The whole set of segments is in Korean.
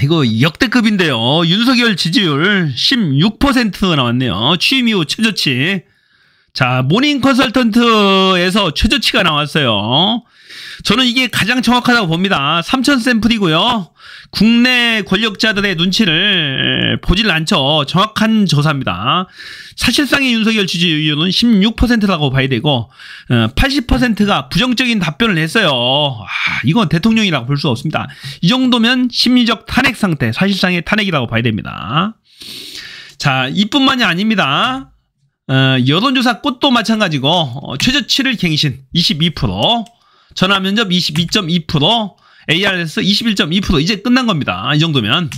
이거 역대급인데요. 윤석열 지지율 16% 나왔네요. 취임 이후 최저치. 자, 모닝 컨설턴트에서 최저치가 나왔어요. 저는 이게 가장 정확하다고 봅니다. 3,000 샘플이고요. 국내 권력자들의 눈치를 보질 않죠. 정확한 조사입니다. 사실상의 윤석열 지지율은 16%라고 봐야 되고 80%가 부정적인 답변을 했어요. 이건 대통령이라고 볼 수 없습니다. 이 정도면 심리적 탄핵 상태, 사실상의 탄핵이라고 봐야 됩니다. 자, 이뿐만이 아닙니다. 여론조사 꽃도 마찬가지고 최저치를 갱신 22%, 전화면접 22.2%, ARS 21.2%. 이제 끝난 겁니다. 이 정도면.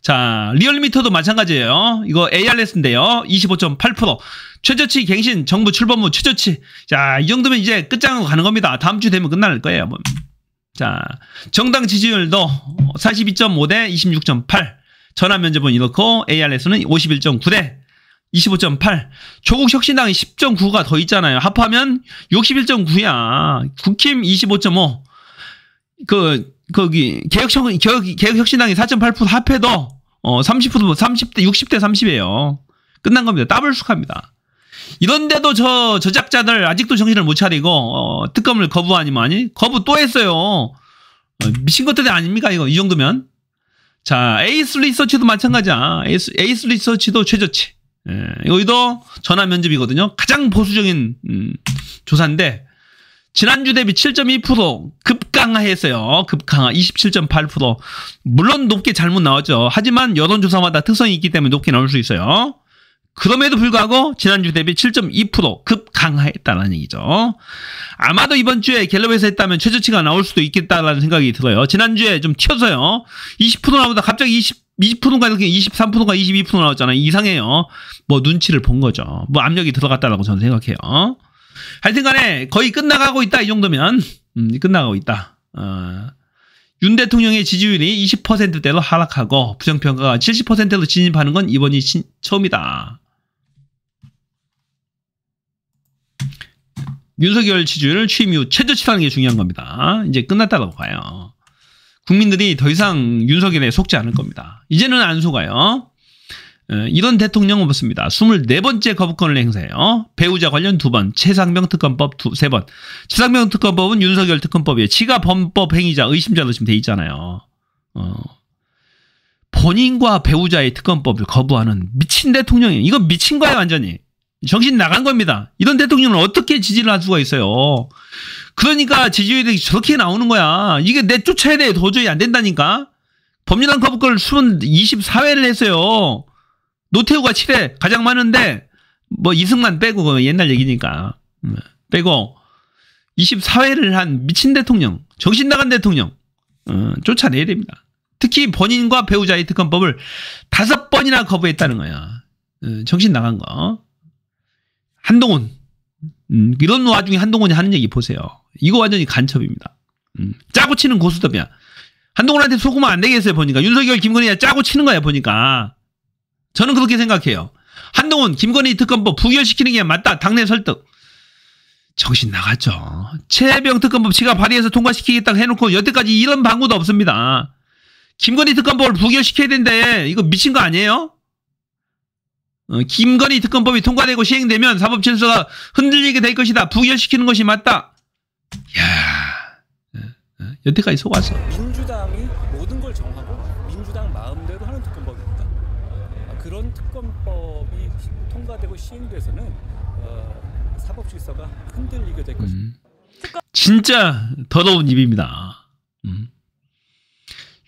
자, 리얼미터도 마찬가지예요. 이거 ARS인데요. 25.8%. 최저치 갱신, 정부 출범 후 최저치. 자, 이 정도면 이제 끝장으로 가는 겁니다. 다음 주 되면 끝날 거예요. 자, 정당 지지율도 42.5 대 26.8. 전화면접은 이렇고 ARS는 51.9 대 25.8. 조국 혁신당이 10.9가 더 있잖아요. 합하면 61.9야. 국힘 25.5. 거기 개혁혁신당이 4.8% 합해도 30%, 30대 60대 30이에요. 끝난 겁니다. 더블숙합니다. 이런데도 저 저작자들 아직도 정신을 못 차리고 특검을 거부하니만 거부 또 했어요. 미친 것들이 아닙니까 이거 이 정도면. 자, 에이스 리서치도 마찬가지야. 에이스 리서치도 최저치. 여기도 전화 면접이거든요. 가장 보수적인 조사인데 지난주 대비 7.2% 급강하했어요. 급강하 27.8%. 물론 높게 잘못 나왔죠. 하지만 여론조사마다 특성이 있기 때문에 높게 나올 수 있어요. 그럼에도 불구하고 지난주 대비 7.2% 급강하했다는 얘기죠. 아마도 이번 주에 갤럽에서 했다면 최저치가 나올 수도 있겠다라는 생각이 들어요. 지난주에 좀 튀어서요. 20% 나오다 갑자기 20%가 이렇게 23%가 22% 나왔잖아요. 이상해요. 뭐 눈치를 본 거죠. 뭐 압력이 들어갔다라고 저는 생각해요. 하여튼 간에 거의 끝나가고 있다. 이 정도면 끝나가고 있다. 윤 대통령의 지지율이 20%대로 하락하고 부정평가가 70%로 진입하는 건 이번이 처음이다. 윤석열 지지율 취임 이후 최저치라는 게 중요한 겁니다. 이제 끝났다고 봐요. 국민들이 더 이상 윤석열에 속지 않을 겁니다. 이제는 안 속아요. 이런 대통령은 없습니다. 24번째 거부권을 행사해요. 배우자 관련 2번, 최상병 특검법 3번. 최상병 특검법은 윤석열 특검법이에요. 지가 범법 행위자, 의심자로 지금 돼 있잖아요. 본인과 배우자의 특검법을 거부하는 미친 대통령이에요. 이건 미친 거예요, 완전히. 정신 나간 겁니다. 이런 대통령은 어떻게 지지를 할 수가 있어요. 그러니까 지지율이 저렇게 나오는 거야. 이게 내쫓아야 돼. 도저히 안 된다니까. 법률안 거부권을 24회를 했어요. 노태우가 7회 가장 많은데 뭐 이승만 빼고 옛날 얘기니까 빼고 24회를 한 미친 대통령, 정신 나간 대통령 쫓아내야 됩니다. 특히 본인과 배우자의 특검법을 5번이나 거부했다는 거야. 정신 나간 거. 한동훈 이런 와중에 한동훈이 하는 얘기 보세요. 이거 완전히 간첩입니다. 짜고 치는 고수톱이야. 한동훈한테 속으면 안 되겠어요. 보니까 윤석열 김건희가 짜고 치는 거야. 보니까 저는 그렇게 생각해요. 한동훈 김건희 특검법 부결시키는 게 맞다. 당내 설득. 정신 나갔죠. 최혜병 특검법 지가 발의해서 통과시키겠다고 해놓고 여태까지 이런 방구도 없습니다. 김건희 특검법을 부결시켜야 된대. 이거 미친 거 아니에요? 김건희 특검법이 통과되고 시행되면 사법질서가 흔들리게 될 것이다. 부결시키는 것이 맞다. 이야, 여태까지 속았어. 민주당이 모든 걸 정하고 민주당 마음대로 하는 특검법입니다. 그런 특검법이 통과되고 시행돼서는 사법질서가 흔들리게 될 것입니다. 진짜 더러운 입입니다.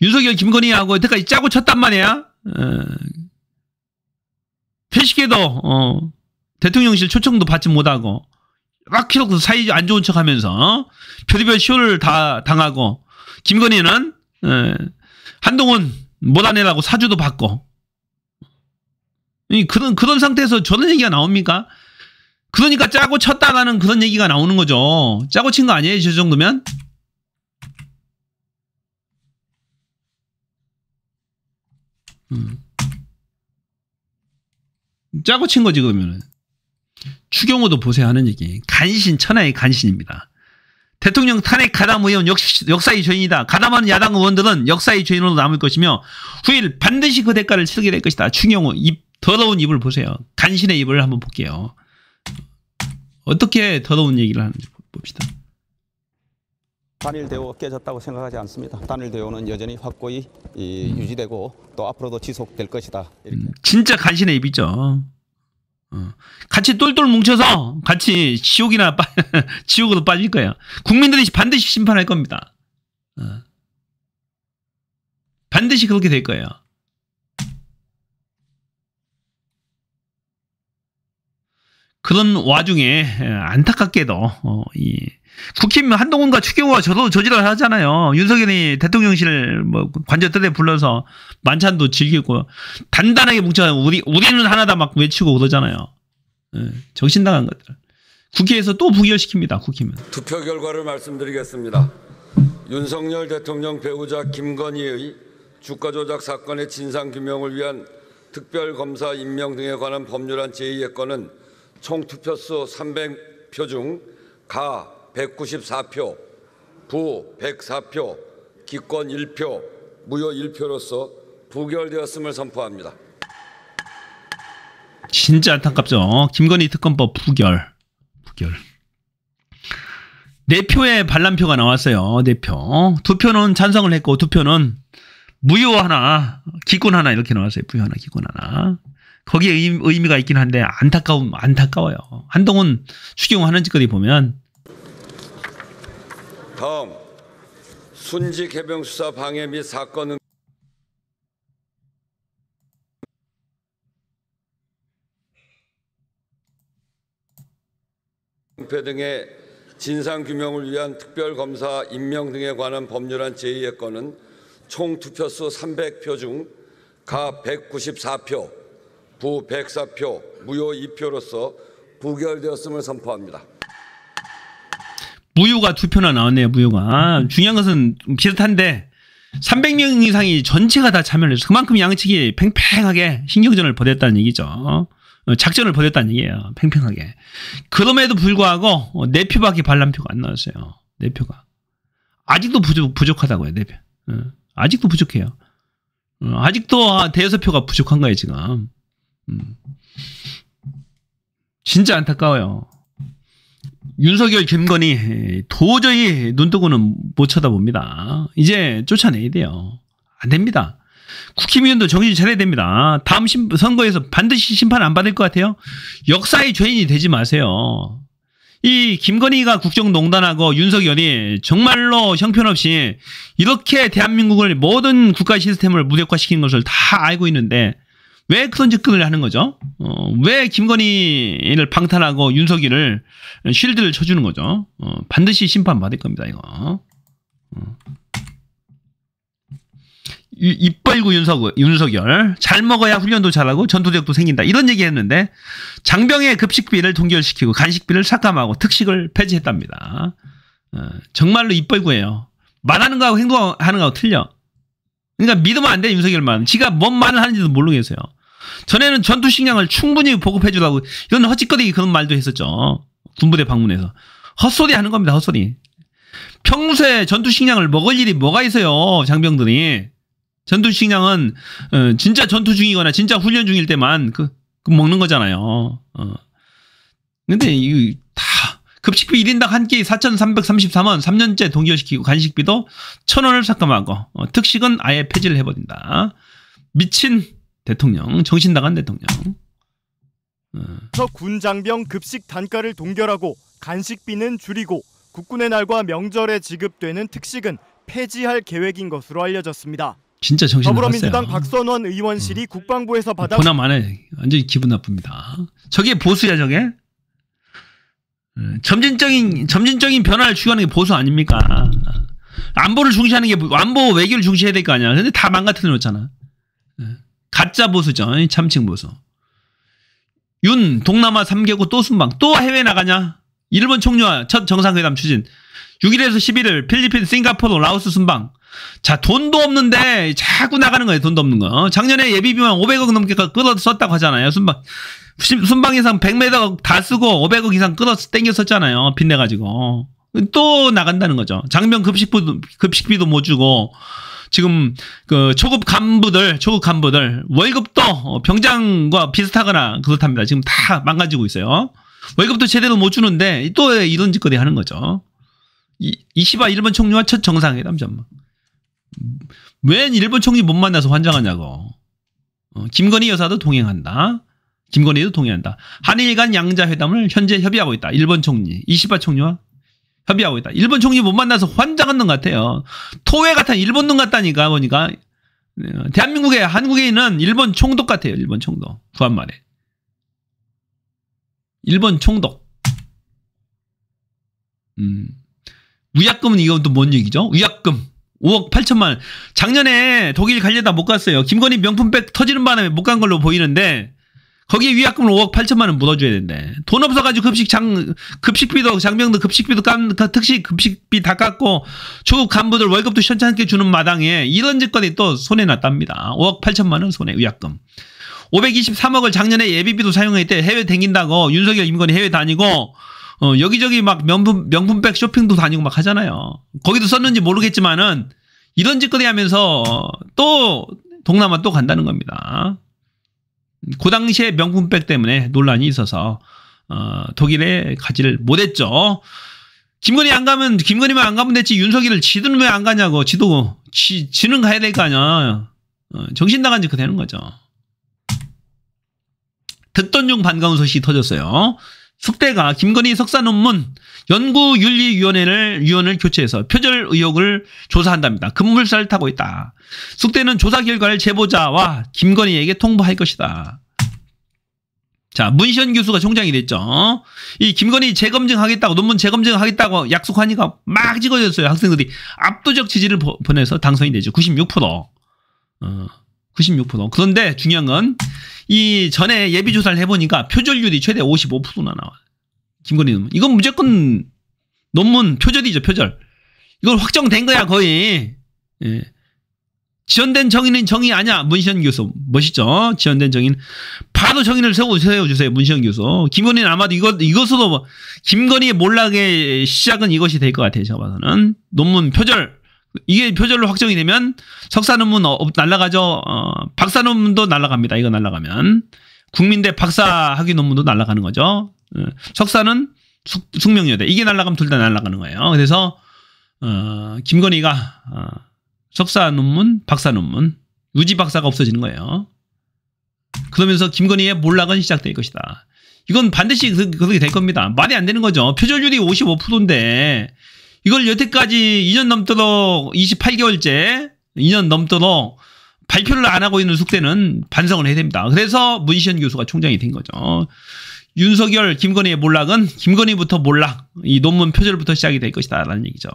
윤석열 김건희하고 여태까지 짜고 쳤단 말이야. 회식에도 대통령실 초청도 받지 못하고 막 계속 사이 안 좋은 척하면서 별의별 쇼를 다 당하고 김건희는 한동훈 몰아내라고 사주도 받고 그런 상태에서 저런 얘기가 나옵니까? 그러니까 짜고 쳤다라는 그런 얘기가 나오는 거죠. 짜고 친 거 아니에요? 저 정도면? 짜고 친 거지 그러면은. 추경호도 보세요 하는 얘기. 간신 천하의 간신입니다. 대통령 탄핵 가담 의원 역사의 죄인이다. 가담하는 야당 의원들은 역사의 죄인으로 남을 것이며 후일 반드시 그 대가를 치르게 될 것이다. 추경호 더러운 입을 보세요. 간신의 입을 한번 볼게요. 어떻게 더러운 얘기를 하는지 봅시다. 단일 대우가 깨졌다고 생각하지 않습니다. 단일 대우는 여전히 확고히 유지되고 또 앞으로도 지속될 것이다. 이렇게. 진짜 간신의 입이죠. 같이 똘똘 뭉쳐서 같이 지옥으로 빠질 거예요. 국민들이 반드시 심판할 겁니다. 반드시 그렇게 될 거예요. 그런 와중에 안타깝게도 국힘 한동훈과 추경호가 저도 저지랄 하잖아요. 윤석열이 대통령실 관저뜰에 불러서 만찬도 즐기고 단단하게 뭉쳐 우리는 하나다 막 외치고 그러잖아요. 정신 나간 것들. 국회에서 또 부결시킵니다. 국힘은. 투표 결과를 말씀드리겠습니다. 윤석열 대통령 배우자 김건희의 주가 조작 사건의 진상 규명을 위한 특별검사 임명 등에 관한 법률안 제2의 건은 총 투표수 300표 중 가 194표, 부 104표, 기권 1표, 무효 1표로서 부결되었음을 선포합니다. 진짜 안타깝죠. 김건희 특검법 부결. 4표의 반란표가 나왔어요. 4표. 2표는 찬성을 했고 2표는 무효 하나, 기권 하나 이렇게 나왔어요. 무효 하나, 기권 하나. 거기에 의미가 있긴 한데 안타까워요. 한동훈 추경호 하는 짓거리 보면. 다음 순직 해병 수사 방해 및 사건 은폐 등의 진상 규명을 위한 특별검사 임명 등에 관한 법률안 제2의 건은 총 투표수 300표 중 가 194표, 부 104표, 무효 2표로서 부결되었음을 선포합니다. 무효가 2표나 나왔네요. 무효가. 중요한 것은 비슷한데 300명 이상이 전체가 다 참여를 해서 그만큼 양측이 팽팽하게 신경전을 벌였다는 얘기죠. 작전을 벌였다는 얘기예요. 팽팽하게. 그럼에도 불구하고 4표밖에 반란표가 안 나왔어요. 4표가. 아직도 부족하다고요. 4표. 아직도 부족해요. 아직도 5표가 부족한 거예요. 지금. 진짜 안타까워요. 윤석열, 김건희 도저히 눈뜨고는 못 쳐다봅니다. 이제 쫓아내야 돼요. 안 됩니다. 국힘의원도 정신 차려야 됩니다. 다음 선거에서 반드시 심판 안 받을 것 같아요. 역사의 죄인이 되지 마세요. 이 김건희가 국정농단하고 윤석열이 정말로 형편없이 이렇게 대한민국을 모든 국가 시스템을 무력화시키는 것을 다 알고 있는데 왜 그런 접근을 하는 거죠? 왜 김건희를 방탄하고 윤석열을 쉴드를 쳐주는 거죠? 반드시 심판받을 겁니다, 이거. 입 벌고 윤석열 잘 먹어야 훈련도 잘하고 전투력도 생긴다 이런 얘기 했는데 장병의 급식비를 동결시키고 간식비를 삭감하고 특식을 폐지했답니다. 정말로 입 벌고예요. 말하는 거하고 행동하는 거하고 틀려. 그러니까 믿으면 안 돼. 윤석열만. 지가 뭔 말을 하는지도 모르겠어요. 전에는 전투식량을 충분히 보급해 주라고 이런 헛짓거리 그런 말도 했었죠. 군부대 방문해서. 헛소리 하는 겁니다. 헛소리. 평소에 전투식량을 먹을 일이 뭐가 있어요. 장병들이. 전투식량은 진짜 전투 중이거나 진짜 훈련 중일 때만 그 먹는 거잖아요. 근데 이 다 급식비 1인당 한 끼 4,333원 3년째 동결시키고 간식비도 1,000원을 삭감하고 특식은 아예 폐지를 해버린다. 미친 대통령, 정신 나간 대통령. 군장병 급식 단가를 동결하고 간식비는 줄이고 국군의 날과 명절에 지급되는 특식은 폐지할 계획인 것으로 알려졌습니다. 진짜 정신 나갔어요. 더불어민주당 박선원 의원실이 국방부에서 받아 보나마네. 완전히 기분 나쁩니다. 저게 보수야 저게? 점진적인 변화를 추구하는 게 보수 아닙니까? 안보를 중시하는 게 안보 외교를 중시해야 될 거 아니야. 근데 다 망가뜨려 놓잖아. 가짜 보수죠. 참칭 보수. 윤 동남아 3개국 또 순방 또 해외 나가냐? 일본 총리와 첫 정상회담 추진. 6일에서 11일 필리핀, 싱가포르, 라오스 순방. 자, 돈도 없는데 자꾸 나가는 거예요. 돈도 없는 거. 작년에 예비비만 500억 넘게 끌어 썼다고 하잖아요. 순방 예상 100m 다 쓰고 500억 이상 끌어 땡겨 썼잖아요. 빚내가지고. 또 나간다는 거죠. 장병 급식비도 못 주고 지금 그 초급 간부들 월급도 병장과 비슷하거나 그렇답니다. 지금 다 망가지고 있어요. 월급도 제대로 못 주는데 또 이런 짓거리 하는 거죠. 이시바 일본 총리와 첫 정상회담 전망. 웬 일본 총리 못 만나서 환장하냐고. 김건희 여사도 동행한다. 김건희도 동행한다. 한일 간 양자회담을 현재 협의하고 있다. 일본 총리 이시바 총리와 협의하고 있다. 일본 총리 못 만나서 환장한 놈 같아요. 토웨 같아. 일본 놈 같다니까 보니까. 대한민국에 한국에 있는 일본 총독 같아요. 일본 총독. 구한말에. 일본 총독. 위약금은 이건 또 뭔 얘기죠? 위약금 5억 8천만 원. 작년에 독일 가려다 못 갔어요. 김건희 명품백 터지는 바람에 못 간 걸로 보이는데 거기에 위약금을 5억 8천만 원 물어줘야 된대. 돈 없어가지고 급식비도 장병들 급식비도 특식 급식비 다 깎고 초급 간부들 월급도 현찮게 주는 마당에 이런 짓거리 또 손해 났답니다. 5억 8천만 원 손해 위약금. 523억을 작년에 예비비도 사용했대. 해외 댕긴다고 윤석열 김건희 해외 다니고 여기저기 막 명품백 쇼핑도 다니고 막 하잖아요. 거기도 썼는지 모르겠지만은 이런 짓거리 하면서 또 동남아 또 간다는 겁니다. 그 당시에 명품백 때문에 논란이 있어서 독일에 가지를 못했죠. 김건희만 안 가면 됐지. 윤석열을 지는 왜 안 가냐고. 지는 가야 될 거 아니야. 정신 나간 짓 되는 거죠. 듣던 중 반가운 소식이 터졌어요. 숙대가 김건희 석사 논문 연구윤리위원회를 교체해서 표절 의혹을 조사한답니다. 급물살을 타고 있다. 숙대는 조사 결과를 제보자와 김건희에게 통보할 것이다. 자, 문시현 교수가 총장이 됐죠. 이 김건희 재검증하겠다고 논문 재검증하겠다고 약속하니까 막 찍어줬어요. 학생들이 압도적 지지를 보내서 당선이 되죠. 96%. 96%. 그런데 중요한 건 이 전에 예비조사를 해보니까 표절률이 최대 55%나 나와요. 김건희 논문. 이건 무조건 논문 표절이죠. 표절. 이건 확정된 거야 거의. 예. 지연된 정의는 정의 아니야. 문시현 교수. 멋있죠. 지연된 정의는. 바로 정의를 세워주세요. 문시현 교수. 김건희는 아마도 이것으로 김건희의 몰락의 시작은 이것이 될 것 같아요. 제가 봐서는. 논문 표절. 이게 표절로 확정이 되면 석사 논문 날라가죠. 박사 논문도 날라갑니다. 이거 날라가면. 국민대 박사 학위 논문도 날라가는 거죠. 석사는 숙명여대. 이게 날라가면 둘 다 날라가는 거예요. 그래서 김건희가 석사 논문, 박사 논문, 유지 박사가 없어지는 거예요. 그러면서 김건희의 몰락은 시작될 것이다. 이건 반드시 그렇게 될 겁니다. 말이 안 되는 거죠. 표절률이 55%인데 이걸 여태까지 2년 넘도록 28개월째 2년 넘도록 발표를 안 하고 있는 숙대는 반성을 해야 됩니다. 그래서 문시현 교수가 총장이 된 거죠. 윤석열, 김건희의 몰락은 김건희부터 몰락, 이 논문 표절부터 시작이 될 것이다 라는 얘기죠.